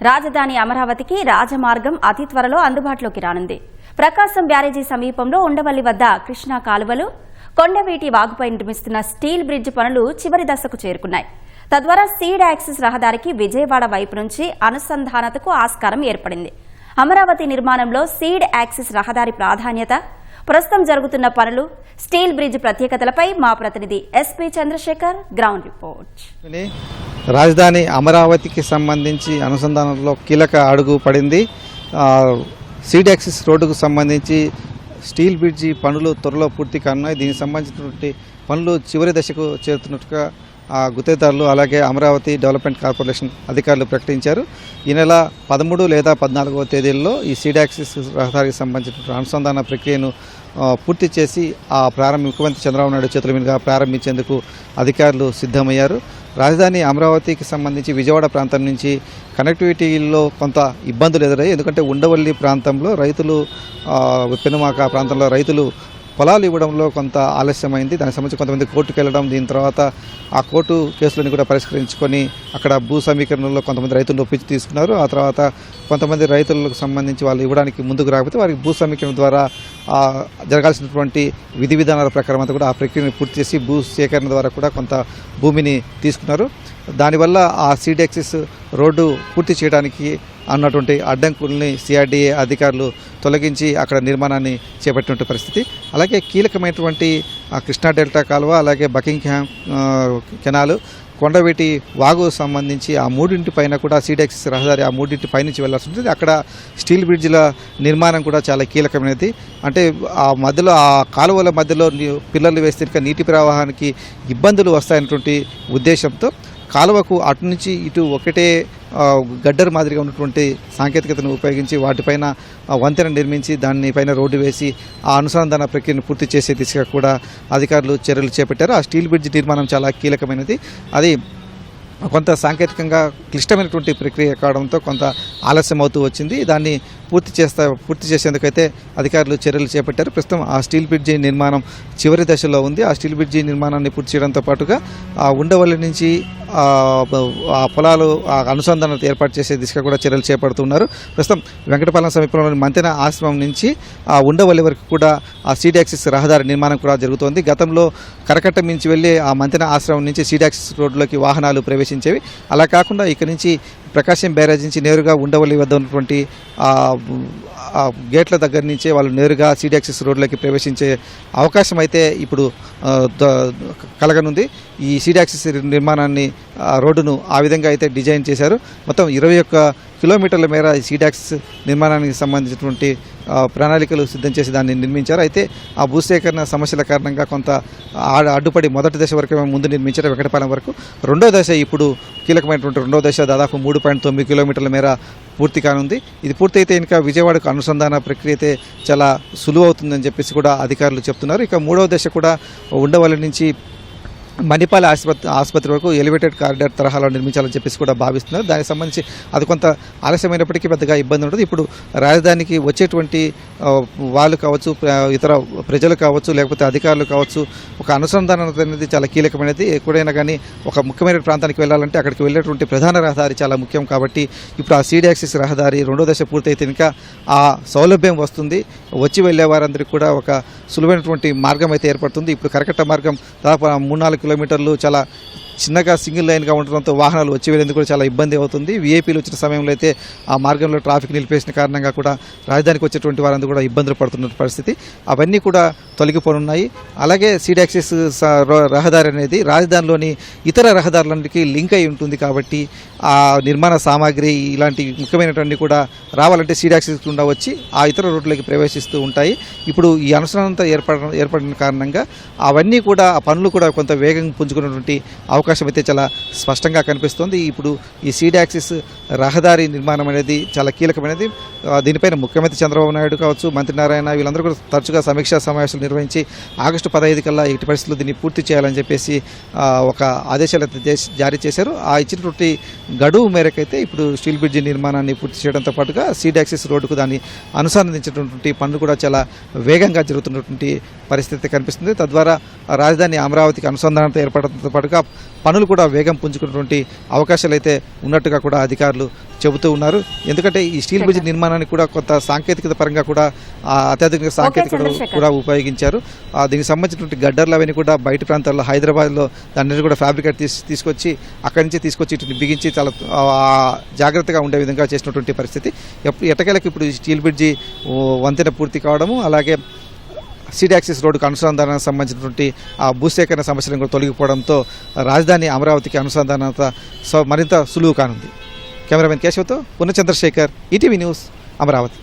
రాజధాని అమరావతికి రాజమార్గం అతి త్వరలో అందుబాటులోకి రానుంది. ప్రకాశం బ్యారేజీ సమీపంలో ఉండవల్లి వద్ద కృష్ణా కాలువలు, కొండవీటి వాగుపై నిర్మిస్తున్న స్టీల్ బ్రిడ్జ్ పనులు చివరి దశకు చేరుకున్నాయి. తద్వారా సీడ్ యాక్సిస్ రహదారికి విజయవాడ వైపు నుంచి అనుసంధానతకు ఆస్కారం ఏర్పడింది. అమరావతి నిర్మాణంలో సీడ్ యాక్సిస్ రహదారి ప్రాధాన్యత, ప్రస్తుతం జరుగుతున్న పనులు, స్టీల్ బ్రిడ్జ్ ప్రత్యేకతలపై మా ప్రతినిధి ఎస్పీ చంద్రశేఖర్ గ్రౌండ్ రిపోర్ట్. రాజధాని అమరావతికి సంబంధించి అనుసంధానంలో కీలక అడుగు పడింది. సీడ్ యాక్సిస్ రోడ్డుకు సంబంధించి స్టీల్ బ్రిడ్జి పనులు త్వరలో పూర్తి కానున్నాయి. దీనికి సంబంధించినటువంటి పనులు చివరి దశకు చేరుతున్నట్టుగా గుత్తేదారులు అలాగే అమరావతి డెవలప్మెంట్ కార్పొరేషన్ అధికారులు ప్రకటించారు. ఈ నెల 13 లేదా 14వ తేదీల్లో ఈ సీడ్ యాక్సిస్ రహదారికి సంబంధించిన అనుసంధాన ప్రక్రియను పూర్తి చేసి ముఖ్యమంత్రి చంద్రబాబు నాయుడు చేతుల మీదుగా ప్రారంభించేందుకు అధికారులు సిద్ధమయ్యారు. రాజధాని అమరావతికి సంబంధించి విజయవాడ ప్రాంతం నుంచి కనెక్టివిటీలో కొంత ఇబ్బందులు ఎదురయ్యాయి. ఎందుకంటే ఉండవల్లి ప్రాంతంలో రైతులు, పెనుమాక ప్రాంతంలో రైతులు పొలాలు ఇవ్వడంలో కొంత ఆలస్యమైంది. దానికి సంబంధించి కొంతమంది కోర్టుకు వెళ్ళడం, దీని తర్వాత ఆ కోర్టు కేసులను కూడా పరిష్కరించుకొని అక్కడ భూ సమీకరణలో కొంతమంది రైతులను ఒప్పించి తీసుకున్నారు. ఆ తర్వాత కొంతమంది రైతులకు సంబంధించి వాళ్ళు ఇవ్వడానికి ముందుకు రాకపోతే వారికి భూ సమీకరణ ద్వారా జరగాల్సినటువంటి విధి విధానాల ప్రకారం అంతా కూడా ఆ ప్రక్రియను పూర్తి చేసి భూ సేకరణ ద్వారా కూడా కొంత భూమిని తీసుకున్నారు. దానివల్ల ఆ సీడ్ యాక్సిస్ రోడ్డు పూర్తి చేయడానికి అన్నటువంటి అడ్డంకుల్ని సిఆర్డీఏ అధికారులు తొలగించి అక్కడ నిర్మాణాన్ని చేపట్టిన పరిస్థితి. అలాగే కీలకమైనటువంటి కృష్ణా డెల్టా కాలువ, అలాగే బకింగ్హామ్ కెనాలు, కొండవీటి వాగు సంబంధించి ఆ మూడింటి పైన కూడా సీడ్ యాక్సిస్ రహదారి ఆ మూడింటి పైనుంచి వెళ్లాల్సి ఉంటుంది. అక్కడ స్టీల్ బ్రిడ్జ్ల నిర్మాణం కూడా చాలా కీలకమైనది. అంటే ఆ మధ్యలో ఆ కాలువల మధ్యలో పిల్లర్లు వేస్తే ఇంకా నీటి ప్రవాహానికి ఇబ్బందులు వస్తాయన్నటువంటి ఉద్దేశంతో కాలువకు అటు నుంచి ఇటు ఒకటే గడ్డర్ మాదిరిగా ఉన్నటువంటి సాంకేతికతను ఉపయోగించి వాటిపైన వంతెన నిర్మించి దానిపైన రోడ్డు వేసి ఆ అనుసంధాన ప్రక్రియను పూర్తి చేసే దిశగా కూడా అధికారులు చర్యలు చేపట్టారు. ఆ స్టీల్ బ్రిడ్జ్ నిర్మాణం చాలా కీలకమైనది. అది కొంత సాంకేతికంగా క్లిష్టమైనటువంటి ప్రక్రియ కావడంతో కొంత ఆలస్యం అవుతూ వచ్చింది. దాన్ని పూర్తి చేసేందుకైతే అధికారులు చర్యలు చేపట్టారు. ప్రస్తుతం ఆ స్టీల్ బ్రిడ్జి నిర్మాణం చివరి దశలో ఉంది. ఆ స్టీల్ బ్రిడ్జి నిర్మాణాన్ని పూర్తి చేయడంతో పాటుగా ఆ ఉండవల్లి నుంచి ఆ పొలాలు అనుసంధానం ఏర్పాటు చేసే దిశగా కూడా చర్యలు చేపడుతున్నారు. ప్రస్తుతం వెంకటపాలెం సమీపంలోని మంతెన ఆశ్రమం నుంచి ఆ ఉండవల్లి వరకు కూడా ఆ సీడ్ యాక్సిస్ రహదారి నిర్మాణం కూడా జరుగుతోంది. గతంలో కరకట్ట మించి వెళ్ళి ఆ మంతెన ఆశ్రమం నుంచి సీడ్ యాక్సిస్ రోడ్లోకి వాహనాలు ప్రవేశించేవి. అలా కాకుండా ఇక్కడి నుంచి ప్రకాశం బ్యారేజ్ నుంచి నేరుగా ఉండవల్లి వద్ద ఉన్నటువంటి గేట్ల దగ్గర నుంచే వాళ్ళు నేరుగా సీడ్ యాక్సిస్ రోడ్లోకి ప్రవేశించే అవకాశం అయితే ఇప్పుడు కలగనుంది. ఈ సీడ్ యాక్సిస్ నిర్మాణాన్ని రోడ్డును ఆ విధంగా అయితే డిజైన్ చేశారు. మొత్తం 21 కిలోమీటర్ల మేర ఈ సీడ్ యాక్సిస్ నిర్మాణానికి సంబంధించినటువంటి ప్రణాళికలు సిద్ధం చేసి దాన్ని నిర్మించారు. అయితే ఆ భూసేకరణ సమస్యల కారణంగా కొంత అడ్డుపడి మొదటి దశ వరకు ముందు నిర్మించారు వెంకటపాలెం వరకు. రెండో దశ ఇప్పుడు కీలకమైనటువంటి రెండో దశ దాదాపు 3.9 కిలోమీటర్ల మేర పూర్తి కానుంది. ఇది పూర్తయితే ఇంకా విజయవాడకు అనుసంధాన ప్రక్రియ అయితే చాలా సులువు అవుతుందని చెప్పేసి కూడా అధికారులు చెప్తున్నారు. ఇక మూడవ దశ కూడా ఉండవల్లి నుంచి మణిపాల్ ఆసుపత్రి వరకు ఎలివేటెడ్ కారిడార్ తరహాలో నిర్మించాలని చెప్పేసి కూడా భావిస్తున్నారు. దానికి సంబంధించి అది కొంత ఆలస్యమైనప్పటికీ పెద్దగా ఇబ్బంది ఉంటుంది. ఇప్పుడు రాజధానికి వచ్చేటువంటి వాళ్ళు కావచ్చు, ఇతర ప్రజలు కావచ్చు, లేకపోతే అధికారులు కావచ్చు, ఒక అనుసంధానం అనేది చాలా కీలకమైనది. ఎక్కడైనా కానీ ఒక ముఖ్యమైన ప్రాంతానికి వెళ్ళాలంటే అక్కడికి వెళ్ళేటువంటి ప్రధాన రహదారి చాలా ముఖ్యం. కాబట్టి ఇప్పుడు ఆ సీడ్ యాక్సిస్ రహదారి రెండో దశ పూర్తయితే ఇంకా ఆ సౌలభ్యం వస్తుంది. వచ్చి వెళ్ళే వారందరికీ కూడా ఒక సులువైనటువంటి మార్గం అయితే ఏర్పడుతుంది. ఇప్పుడు కరకట్ట మార్గం దాదాపు 3-4 కిలోమీటర్లు చాలా చిన్నగా సింగిల్ లైన్గా ఉండడంతో వాహనాలు వచ్చి వెళ్ళేందుకు కూడా చాలా ఇబ్బంది అవుతుంది. వీఐపీలు వచ్చిన సమయంలో అయితే ఆ మార్గంలో ట్రాఫిక్ నిలిపేసిన కారణంగా కూడా రాజధానికి వచ్చేటువంటి వారందరూ కూడా ఇబ్బందులు పడుతున్న పరిస్థితి. అవన్నీ కూడా తొలగిపోనున్నాయి. అలాగే సీడ్ యాక్సిస్ రహదారి అనేది రాజధానిలోని ఇతర రహదారులన్నిటికీ లింక్ అయి ఉంటుంది. కాబట్టి ఆ నిర్మాణ సామాగ్రి ఇలాంటి ముఖ్యమైనటువంటి కూడా రావాలంటే సీడ్ యాక్సిస్ గుండా వచ్చి ఆ ఇతర రోడ్లకి ప్రవేశిస్తూ ఉంటాయి. ఇప్పుడు ఈ అనుసంధానంతో ఏర్పడిన కారణంగా అవన్నీ కూడా ఆ పనులు కూడా కొంత వేగం పుంజుకున్నటువంటి అవకాశం అయితే చాలా స్పష్టంగా కనిపిస్తోంది. ఇప్పుడు ఈ సీడ్ యాక్సిస్ రహదారి నిర్మాణం అనేది చాలా కీలకమైనది. దీనిపైన ముఖ్యమంత్రి చంద్రబాబు నాయుడు కావచ్చు, మంత్రి నారాయణ వీళ్ళందరూ కూడా తరచుగా సమీక్షా సమావేశాలు నిర్వహించి ఆగస్టు 15 కల్లా ఎట్టి పరిస్థితుల్లో దీన్ని పూర్తి చేయాలని చెప్పేసి ఒక ఆదేశాలు జారీ చేశారు. ఆ ఇచ్చినటువంటి గడువు మేరకైతే ఇప్పుడు స్టీల్ బ్రిడ్జి నిర్మాణాన్ని పూర్తి చేయడంతో పాటుగా సీడ్ యాక్సిస్ రోడ్డుకు దాన్ని అనుసంధానించినటువంటి పనులు కూడా చాలా వేగంగా జరుగుతున్నటువంటి పరిస్థితి కనిపిస్తుంది. తద్వారా రాజధాని అమరావతికి అనుసంధానంతో ఏర్పడడంతో పాటుగా పనులు కూడా వేగం పుంజుకున్నటువంటి అవకాశాలు అయితే ఉన్నట్టుగా కూడా అధికారులు చెబుతూ ఉన్నారు. ఎందుకంటే ఈ స్టీల్ బ్రిడ్జ్ నిర్మాణానికి కూడా కొంత సాంకేతికత పరంగా కూడా అత్యాధునిక సాంకేతికత చంద్రశేఖర్. కూడా ఉపయోగించారు. దీనికి సంబంధించినటువంటి గడ్డర్లు అవన్నీ కూడా బయట ప్రాంతాల్లో హైదరాబాద్లో దాన్ని కూడా ఫ్యాబ్రికేట్ తీసుకొచ్చి అక్కడి నుంచి తీసుకొచ్చి ఇటు బిగించి చాలా జాగ్రత్తగా ఉండే విధంగా చేసినటువంటి పరిస్థితి. ఎట్టకేలకు ఇప్పుడు ఈ స్టీల్ బ్రిడ్జి వంతెన పూర్తి కావడము, అలాగే సీడ్ యాక్సిస్ రోడ్డుకు అనుసంధానానికి సంబంధించినటువంటి ఆ భూసేకరణ సమస్యలను కూడా తొలగిపోవడంతో రాజధాని అమరావతికి అనుసంధానత మరింత సులువు కానుంది. కెమెరామెన్ కేశవ్తో పునః చంద్రశేఖర్, ఈటీవీ న్యూస్, అమరావతి.